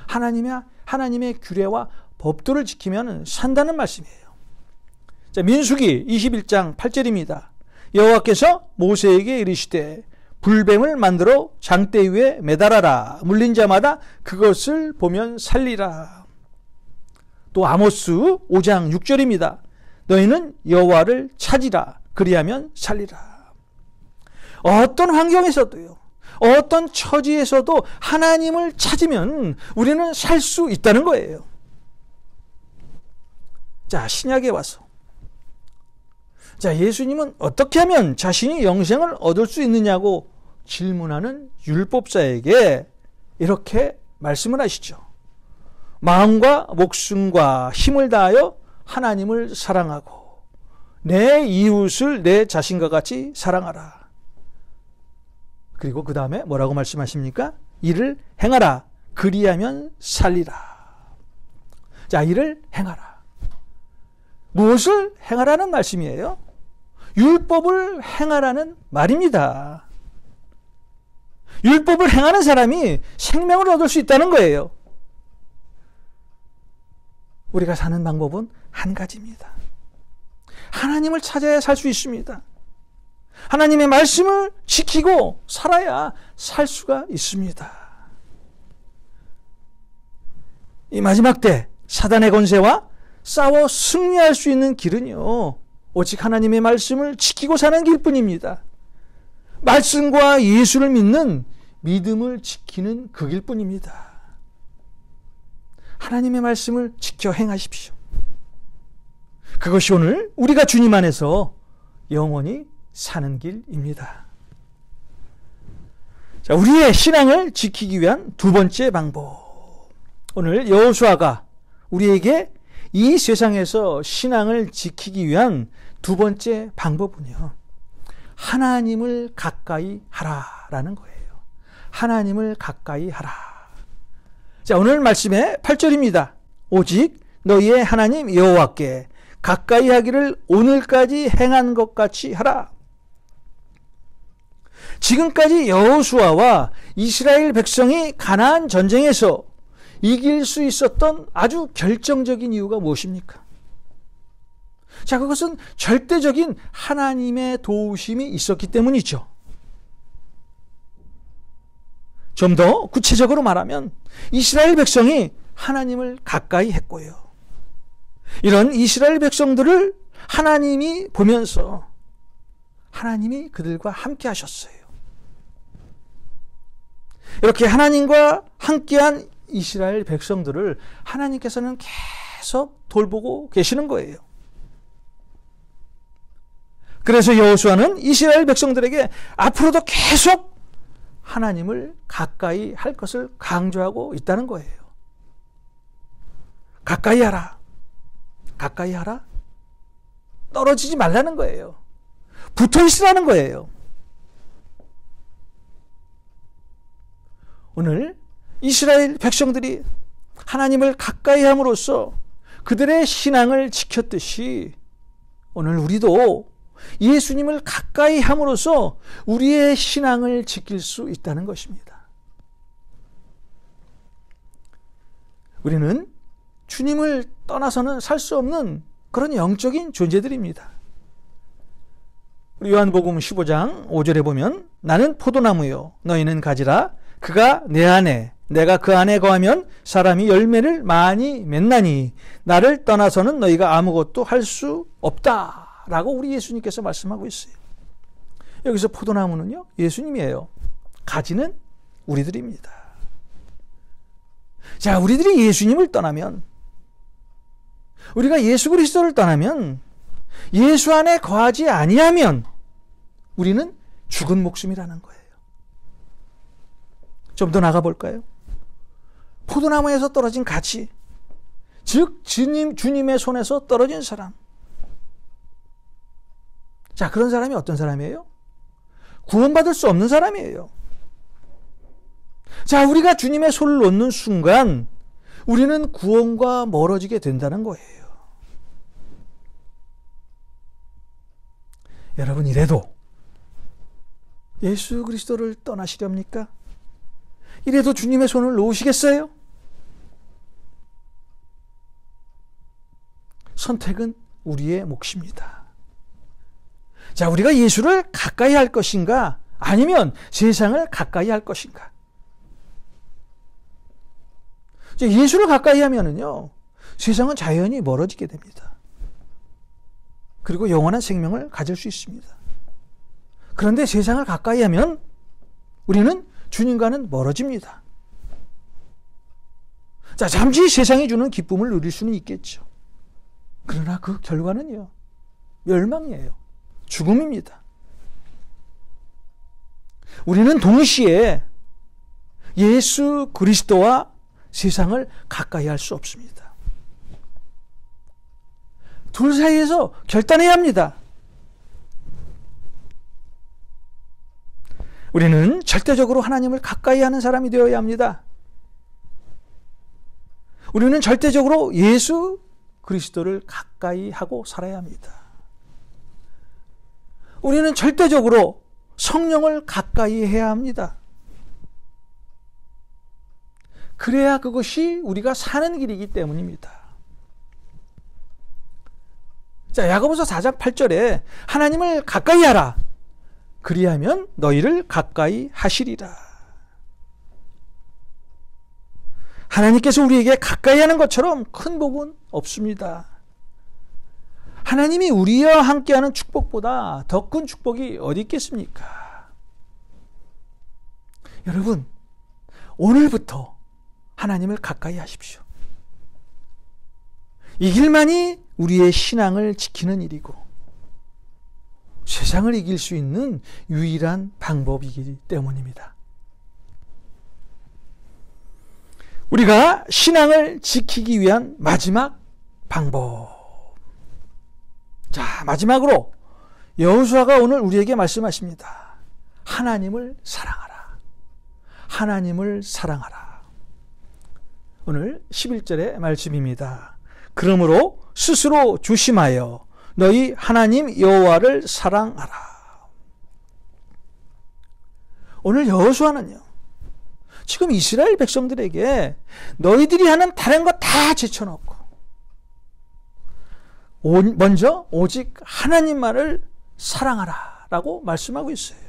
하나님의 규례와 법도를 지키면 산다는 말씀이에요. 자, 민수기 21장 8절입니다. 여호와께서 모세에게 이르시되 불뱀을 만들어 장대 위에 매달아라. 물린 자마다 그것을 보면 살리라. 또 아모스 5장 6절입니다. 너희는 여호와를 찾으라. 그리하면 살리라. 어떤 환경에서도요, 어떤 처지에서도 하나님을 찾으면 우리는 살 수 있다는 거예요. 자, 신약에 와서, 자, 예수님은 어떻게 하면 자신이 영생을 얻을 수 있느냐고 질문하는 율법사에게 이렇게 말씀을 하시죠. 마음과 목숨과 힘을 다하여 하나님을 사랑하고 내 이웃을 내 자신과 같이 사랑하라. 그리고 그 다음에 뭐라고 말씀하십니까? 이를 행하라. 그리하면 살리라. 자, 이를 행하라. 무엇을 행하라는 말씀이에요? 율법을 행하라는 말입니다. 율법을 행하는 사람이 생명을 얻을 수 있다는 거예요. 우리가 사는 방법은 한 가지입니다. 하나님을 찾아야 살 수 있습니다. 하나님의 말씀을 지키고 살아야 살 수가 있습니다. 이 마지막 때 사단의 권세와 싸워 승리할 수 있는 길은요, 오직 하나님의 말씀을 지키고 사는 길뿐입니다. 말씀과 예수를 믿는 믿음을 지키는 그 길뿐입니다. 하나님의 말씀을 지켜 행하십시오. 그것이 오늘 우리가 주님 안에서 영원히 사는 길입니다. 자, 우리의 신앙을 지키기 위한 두 번째 방법. 오늘 여호수아가 우리에게 이 세상에서 신앙을 지키기 위한 두 번째 방법은요, 하나님을 가까이 하라라는 거예요. 하나님을 가까이 하라. 자, 오늘 말씀의 8절입니다. 오직 너희의 하나님 여호와께 가까이 하기를 오늘까지 행한 것 같이 하라. 지금까지 여호수아와 이스라엘 백성이 가나안 전쟁에서 이길 수 있었던 아주 결정적인 이유가 무엇입니까? 자, 그것은 절대적인 하나님의 도우심이 있었기 때문이죠. 좀 더 구체적으로 말하면 이스라엘 백성이 하나님을 가까이 했고요. 이런 이스라엘 백성들을 하나님이 보면서 하나님이 그들과 함께 하셨어요. 이렇게 하나님과 함께한 이스라엘 백성들을 하나님께서는 계속 돌보고 계시는 거예요. 그래서 여호수아는 이스라엘 백성들에게 앞으로도 계속 하나님을 가까이 할 것을 강조하고 있다는 거예요. 가까이 하라. 가까이 하라. 떨어지지 말라는 거예요. 붙어 있으라는 거예요. 오늘 이스라엘 백성들이 하나님을 가까이 함으로써 그들의 신앙을 지켰듯이 오늘 우리도 예수님을 가까이 함으로써 우리의 신앙을 지킬 수 있다는 것입니다. 우리는 주님을 떠나서는 살 수 없는 그런 영적인 존재들입니다. 우리 요한복음 15장 5절에 보면 나는 포도나무요 너희는 가지라 그가 내 안에 내가 그 안에 거하면 사람이 열매를 많이 맺나니 나를 떠나서는 너희가 아무것도 할 수 없다 라고 우리 예수님께서 말씀하고 있어요. 여기서 포도나무는요 예수님이에요. 가지는 우리들입니다. 자, 우리들이 예수님을 떠나면, 우리가 예수 그리스도를 떠나면, 예수 안에 거하지 아니하면 우리는 죽은 목숨이라는 거예요. 좀 더 나가 볼까요? 포도나무에서 떨어진 가지, 즉 주님의 손에서 떨어진 사람. 자, 그런 사람이 어떤 사람이에요? 구원받을 수 없는 사람이에요. 자, 우리가 주님의 손을 놓는 순간 우리는 구원과 멀어지게 된다는 거예요. 여러분, 이래도 예수 그리스도를 떠나시렵니까? 이래도 주님의 손을 놓으시겠어요? 선택은 우리의 몫입니다. 자, 우리가 예수를 가까이 할 것인가? 아니면 세상을 가까이 할 것인가? 예수를 가까이 하면은요, 세상은 자연히 멀어지게 됩니다. 그리고 영원한 생명을 가질 수 있습니다. 그런데 세상을 가까이 하면 우리는 주님과는 멀어집니다. 자, 잠시 세상이 주는 기쁨을 누릴 수는 있겠죠. 그러나 그 결과는요, 멸망이에요. 죽음입니다. 우리는 동시에 예수 그리스도와 세상을 가까이 할 수 없습니다. 둘 사이에서 결단해야 합니다. 우리는 절대적으로 하나님을 가까이 하는 사람이 되어야 합니다. 우리는 절대적으로 예수 그리스도를 가까이 하고 살아야 합니다. 우리는 절대적으로 성령을 가까이 해야 합니다. 그래야 그것이 우리가 사는 길이기 때문입니다. 자, 야고보서 4장 8절에 하나님을 가까이 하라. 그리하면 너희를 가까이 하시리라. 하나님께서 우리에게 가까이 하는 것처럼 큰 복은 없습니다. 하나님이 우리와 함께하는 축복보다 더 큰 축복이 어디 있겠습니까? 여러분, 오늘부터 하나님을 가까이 하십시오. 이 길만이 우리의 신앙을 지키는 일이고 세상을 이길 수 있는 유일한 방법이기 때문입니다. 우리가 신앙을 지키기 위한 마지막 방법. 자, 마지막으로 여호수아가 오늘 우리에게 말씀하십니다. 하나님을 사랑하라. 하나님을 사랑하라. 오늘 11절의 말씀입니다. 그러므로 스스로 조심하여 너희 하나님 여호와를 사랑하라. 오늘 여호수아는요, 지금 이스라엘 백성들에게 너희들이 하는 다른 거 다 제쳐놓고 먼저 오직 하나님만을 사랑하라 라고 말씀하고 있어요.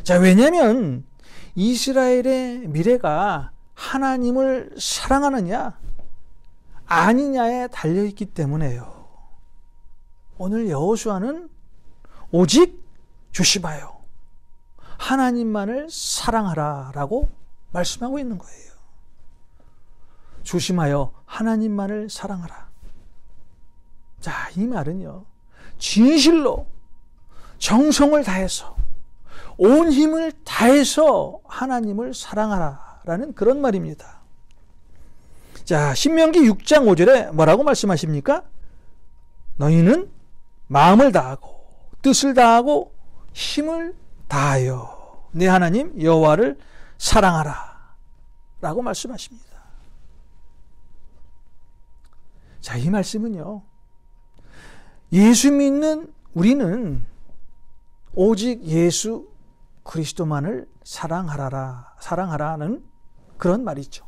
자, 왜냐하면 이스라엘의 미래가 하나님을 사랑하느냐 아니냐에 달려있기 때문에요. 오늘 여호수아는 오직 조심하여 하나님만을 사랑하라 라고 말씀하고 있는 거예요. 조심하여 하나님만을 사랑하라. 자, 이 말은요, 진실로 정성을 다해서 온 힘을 다해서 하나님을 사랑하라 라는 그런 말입니다. 자, 신명기 6장 5절에 뭐라고 말씀하십니까? 너희는 마음을 다하고 뜻을 다하고 힘을 다하여 내 하나님 여호와를 사랑하라 라고 말씀하십니다. 자, 이 말씀은요, 예수 믿는 우리는 오직 예수 그리스도만을 사랑하라는 그런 말이죠.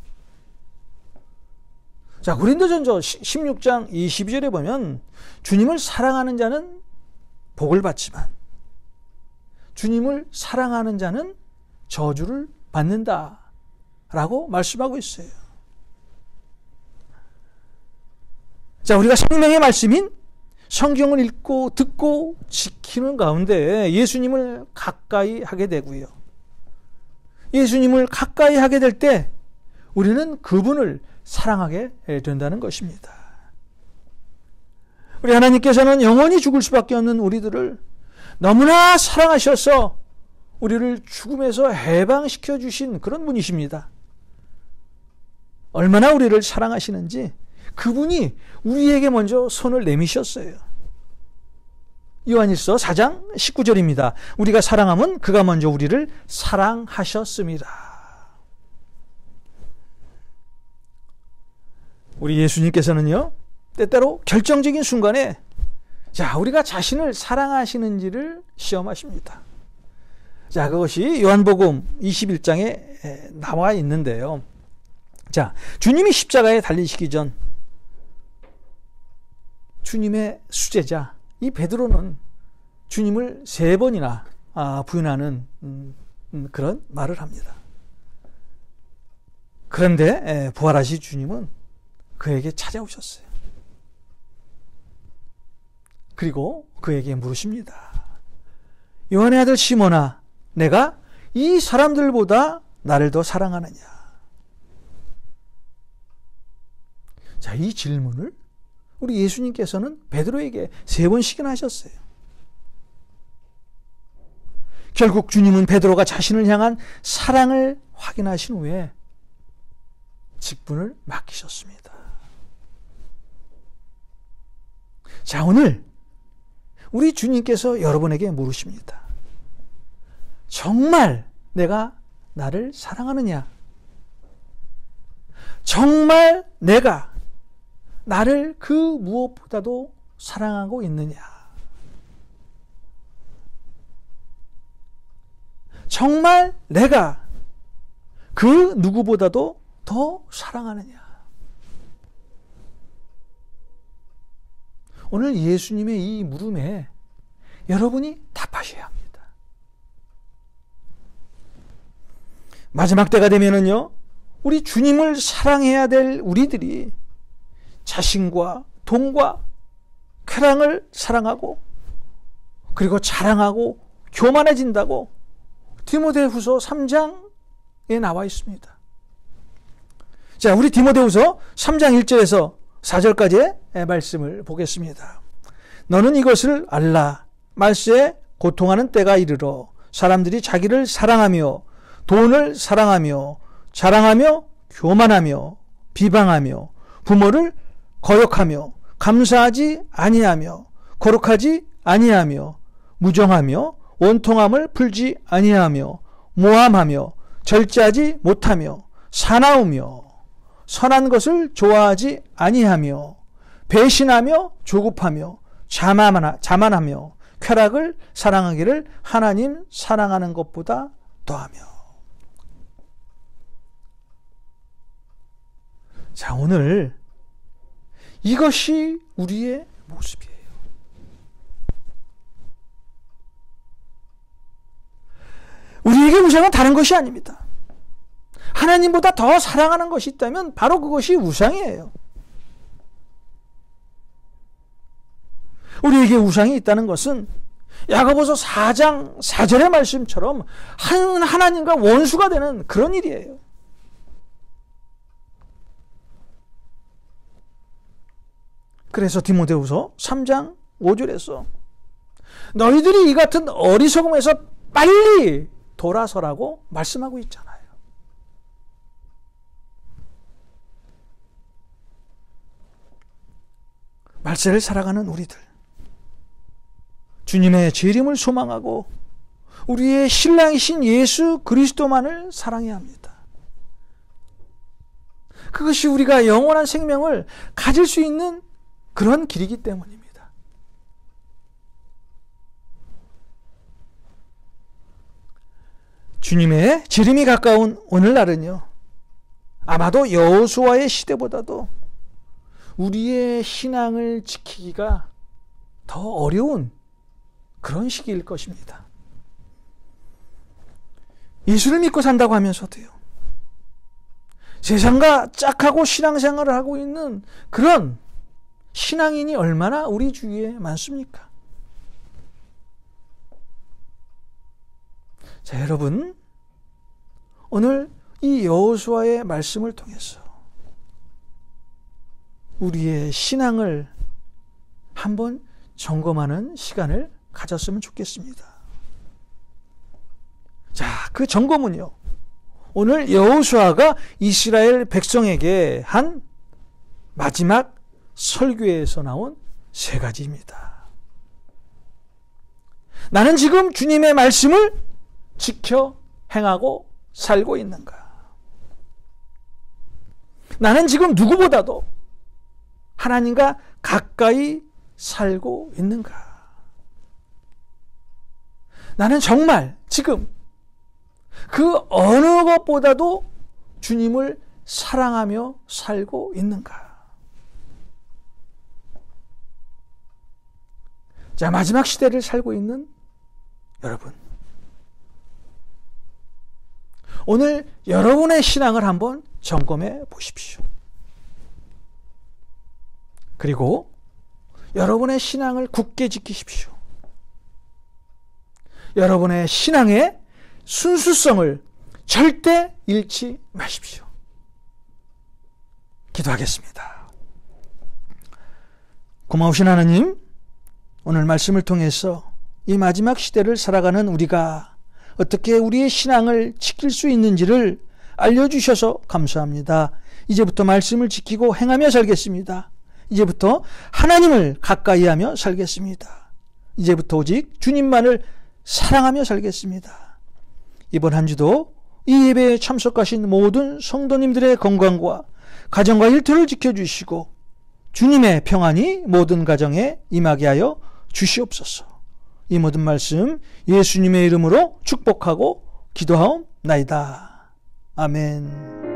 자, 고린도전서 16장 22절에 보면 주님을 사랑하는 자는 복을 받지만 주님을 사랑하는 자는 저주를 받는다 라고 말씀하고 있어요. 자, 우리가 생명의 말씀인 성경을 읽고 듣고 지키는 가운데 예수님을 가까이 하게 되고요. 예수님을 가까이 하게 될 때 우리는 그분을 사랑하게 된다는 것입니다. 우리 하나님께서는 영원히 죽을 수밖에 없는 우리들을 너무나 사랑하셔서 우리를 죽음에서 해방시켜 주신 그런 분이십니다. 얼마나 우리를 사랑하시는지 그분이 우리에게 먼저 손을 내미셨어요. 요한일서 4장 19절입니다. 우리가 사랑하면 그가 먼저 우리를 사랑하셨습니다. 우리 예수님께서는요, 때때로 결정적인 순간에 자, 우리가 자신을 사랑하시는지를 시험하십니다. 자, 그것이 요한복음 21장에 나와 있는데요. 자, 주님이 십자가에 달리시기 전 주님의 수제자 이 베드로는 주님을 3번이나 부인하는 그런 말을 합니다. 그런데 부활하신 주님은 그에게 찾아오셨어요. 그리고 그에게 물으십니다. 요한의 아들 시몬아, 내가 이 사람들보다 나를 더 사랑하느냐? 자, 이 질문을 우리 예수님께서는 베드로에게 3번씩이나 하셨어요. 결국 주님은 베드로가 자신을 향한 사랑을 확인하신 후에 직분을 맡기셨습니다. 자, 오늘 우리 주님께서 여러분에게 물으십니다. 정말 내가 나를 사랑하느냐? 정말 내가 나를 그 무엇보다도 사랑하고 있느냐? 정말 내가 그 누구보다도 더 사랑하느냐? 오늘 예수님의 이 물음에 여러분이 답하셔야 합니다. 마지막 때가 되면은요, 우리 주님을 사랑해야 될 우리들이 자신과 돈과 쾌락을 사랑하고 그리고 자랑하고 교만해진다고 디모데후서 3장에 나와 있습니다. 자, 우리 디모데후서 3장 1절에서 4절까지의 말씀을 보겠습니다. 너는 이것을 알라. 말세에 고통하는 때가 이르러 사람들이 자기를 사랑하며 돈을 사랑하며 자랑하며 교만하며 비방하며 부모를 거역하며 감사하지 아니하며 거룩하지 아니하며 무정하며 원통함을 풀지 아니하며 모함하며 절제하지 못하며 사나우며 선한 것을 좋아하지 아니하며 배신하며 조급하며 자만하며 쾌락을 사랑하기를 하나님 사랑하는 것보다 더하며. 자, 오늘 이것이 우리의 모습이에요. 우리에게 우상은 다른 것이 아닙니다. 하나님보다 더 사랑하는 것이 있다면 바로 그것이 우상이에요. 우리에게 우상이 있다는 것은 야고보서 4장 4절의 말씀처럼 하나님과 원수가 되는 그런 일이에요. 그래서 디모데후서 3장 5절에서 너희들이 이 같은 어리석음에서 빨리 돌아서라고 말씀하고 있잖아요. 말세를 살아가는 우리들, 주님의 재림을 소망하고 우리의 신랑이신 예수 그리스도만을 사랑해야 합니다. 그것이 우리가 영원한 생명을 가질 수 있는 그런 길이기 때문입니다. 주님의 재림이 가까운 오늘날은요, 아마도 여호수아의 시대보다도 우리의 신앙을 지키기가 더 어려운 그런 시기일 것입니다. 예수를 믿고 산다고 하면서도요, 세상과 짝하고 신앙생활을 하고 있는 그런 신앙인이 얼마나 우리 주위에 많습니까? 자, 여러분, 오늘 이 여호수아의 말씀을 통해서 우리의 신앙을 한번 점검하는 시간을 가졌으면 좋겠습니다. 자, 그 점검은요, 오늘 여호수아가 이스라엘 백성에게 한 마지막 설교에서 나온 3가지입니다. 나는 지금 주님의 말씀을 지켜 행하고 살고 있는가? 나는 지금 누구보다도 하나님과 가까이 살고 있는가? 나는 정말 지금 그 어느 것보다도 주님을 사랑하며 살고 있는가? 자, 마지막 시대를 살고 있는 여러분, 오늘 여러분의 신앙을 한번 점검해 보십시오. 그리고 여러분의 신앙을 굳게 지키십시오. 여러분의 신앙의 순수성을 절대 잃지 마십시오. 기도하겠습니다. 고마우신 하나님, 오늘 말씀을 통해서 이 마지막 시대를 살아가는 우리가 어떻게 우리의 신앙을 지킬 수 있는지를 알려주셔서 감사합니다. 이제부터 말씀을 지키고 행하며 살겠습니다. 이제부터 하나님을 가까이 하며 살겠습니다. 이제부터 오직 주님만을 사랑하며 살겠습니다. 이번 한 주도 이 예배에 참석하신 모든 성도님들의 건강과 가정과 일터를 지켜주시고 주님의 평안이 모든 가정에 임하게 하여 주시옵소서. 이 모든 말씀 예수님의 이름으로 축복하고 기도하옵나이다. 아멘.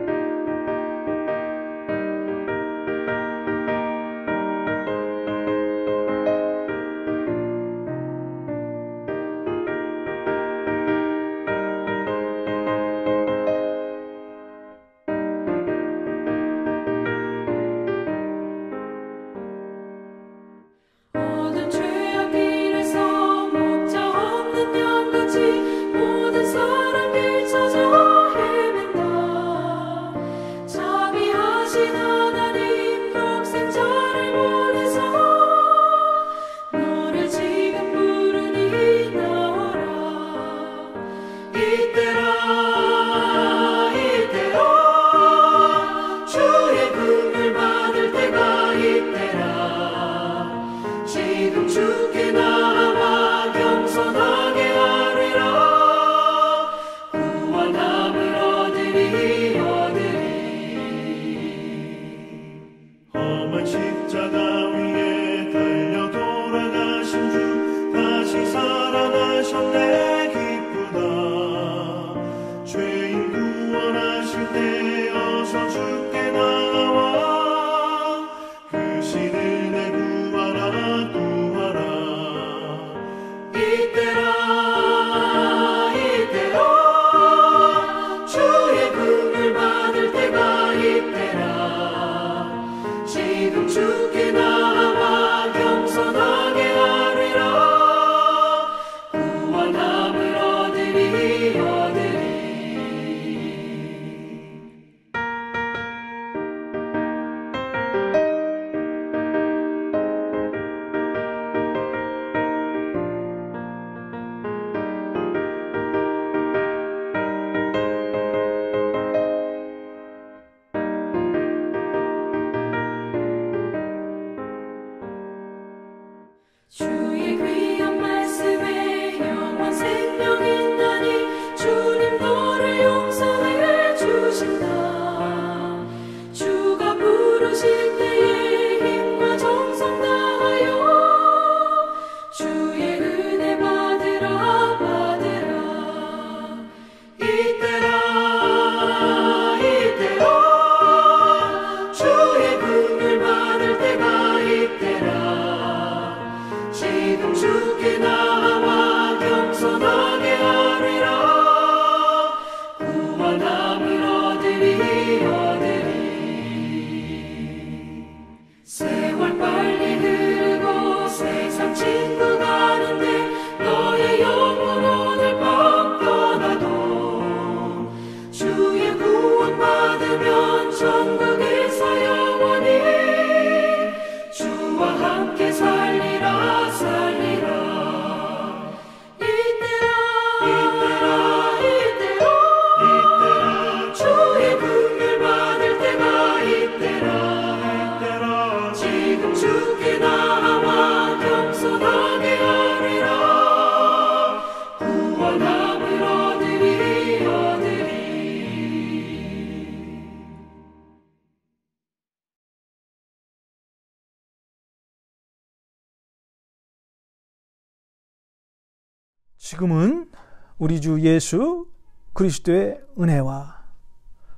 지금은 우리 주 예수 그리스도의 은혜와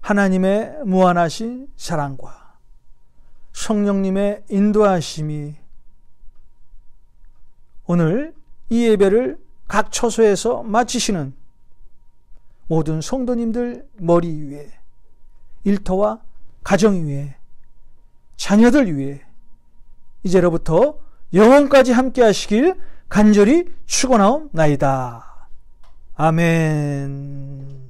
하나님의 무한하신 사랑과 성령님의 인도하심이 오늘 이 예배를 각 처소에서 마치시는 모든 성도님들 머리 위에, 일터와 가정 위에, 자녀들 위에 이제로부터 영원까지 함께 하시길 간절히 축원하옵나이다. 아멘.